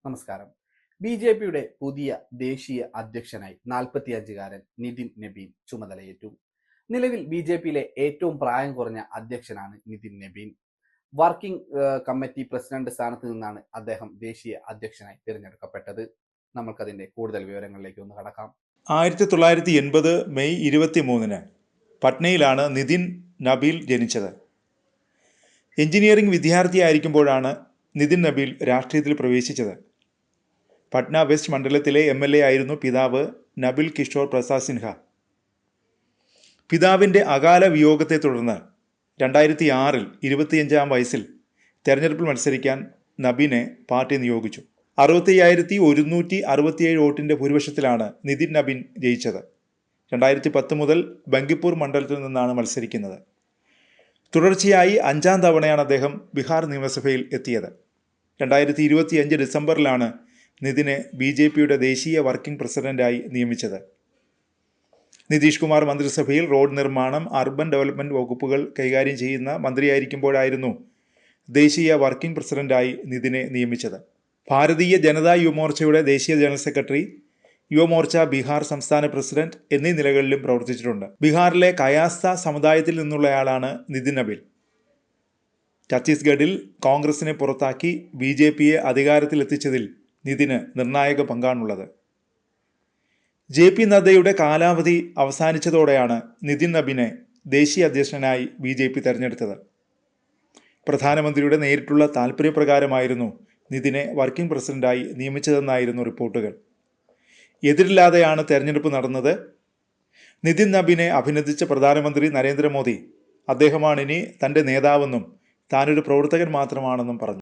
നമസ്കാരം. ബി.ജെ.പിയുടെ പുതിയ ദേശീയ അധ്യക്ഷനായി 45-കാരൻ നിതിൻ നബീൻ ചുമതലയേറ്റു. നിലവിൽ ബി.ജെ.പിയിലെ ഏറ്റവും പ്രായം കുറഞ്ഞ അധ്യക്ഷനാണ് Nitin Nabin. Working committee president സ്ഥാനത്ത് നിന്നാണ് അദ്ദേഹം ദേശീയ അധ്യക്ഷനായി തിരഞ്ഞെടുക്കപ്പെട്ടത്. നമുക്കതിന്റെ കൂടുതൽ വിവരങ്ങളിലേക്ക് ഒന്ന് കടക്കാം. 1980 മെയ് 23 പട്നയിലാണ് നിതിൻ നബീൽ ജനിച്ചത്. എഞ്ചിനീയറിംഗ് വിദ്യാർത്ഥിയായിരിക്കുമ്പോഴാണ് നിതിൻ നബീൽ രാഷ്ട്രീയത്തിൽ പ്രവേശിച്ചത്. പട്ന വെസ്റ്റ് മണ്ഡലത്തിലെ MLA ആയിരുന്നു പിതാവ് നബിൽ കിഷോർ പ്രസാദ് സിൻഹ. പിതാവിൻ്റെ അകാല വിയോഗത്തെ തുടർന്ന് 2006 25-ാം വയസ്സിൽ തെരഞ്ഞെടുപ്പിൽ മത്സരിക്കാൻ നബീനെ പാർട്ടി നിയോഗിച്ചു. 65,167 വോട്ടിൻ്റെ ഭൂരിപക്ഷത്തിലാണ് നിതിൻ നബീൻ ജയിച്ചത്. 2010 മുതൽ ബങ്കിപ്പൂർ മണ്ഡലത്തിൽ നിന്നാണ് മത്സരിക്കുന്നത്. തുടർച്ചയായി 5-ാം തവണയാണ് അദ്ദേഹം ബീഹാർ നിയമസഭയിൽ എത്തിയത്. 2025 ഡിസംബറിലാണ് നിതിനെ BJPയുടെ ദേശീയ വർക്കിംഗ് പ്രസിഡന്റായി നിയമിച്ചത്. നിതീഷ് കുമാർ മന്ത്രിസഭയിൽ റോഡ് നിർമ്മാണം, അർബൻ ഡെവലപ്മെന്റ് വകുപ്പുകൾ കൈകാര്യം ചെയ്യുന്ന മന്ത്രിയായിരിക്കുമ്പോഴായിരുന്നു ദേശീയ വർക്കിംഗ് പ്രസിഡന്റായി നിതിനെ നിയമിച്ചത്. ഭാരതീയ ജനതാ യുവമോർച്ചയുടെ ദേശീയ ജനറൽ സെക്രട്ടറി, യുവമോർച്ച ബീഹാർ സംസ്ഥാന പ്രസിഡന്റ് എന്നീ നിലകളിലും പ്രവർത്തിച്ചിട്ടുണ്ട്. ബീഹാറിലെ കയാസ്ത സമുദായത്തിൽ നിന്നുള്ളയാളാണ് നിതിൻ നബീൽ. ഛത്തീസ്ഗഡിൽ കോൺഗ്രസിനെ പുറത്താക്കി BJPയെ അധികാരത്തിലെത്തിച്ചതിൽ നിതിന് നിർണായക പങ്കാണുള്ളത്. JP നദ്ദയുടെ കാലാവധി അവസാനിച്ചതോടെയാണ് നിതിൻ നബീനെ ദേശീയ അധ്യക്ഷനായി BJP തെരഞ്ഞെടുത്തത്. പ്രധാനമന്ത്രിയുടെ നേരിട്ടുള്ള താൽപ്പര്യപ്രകാരമായിരുന്നു നിതിനെ വർക്കിംഗ് പ്രസിഡന്റായി നിയമിച്ചതെന്നായിരുന്നു റിപ്പോർട്ടുകൾ. എതിരില്ലാതെയാണ് തെരഞ്ഞെടുപ്പ് നടന്നത്. നിതിൻ നബീനെ അഭിനന്ദിച്ച പ്രധാനമന്ത്രി നരേന്ദ്രമോദി അദ്ദേഹമാണിനി തൻ്റെ നേതാവെന്നും താനൊരു പ്രവർത്തകൻ മാത്രമാണെന്നും പറഞ്ഞു.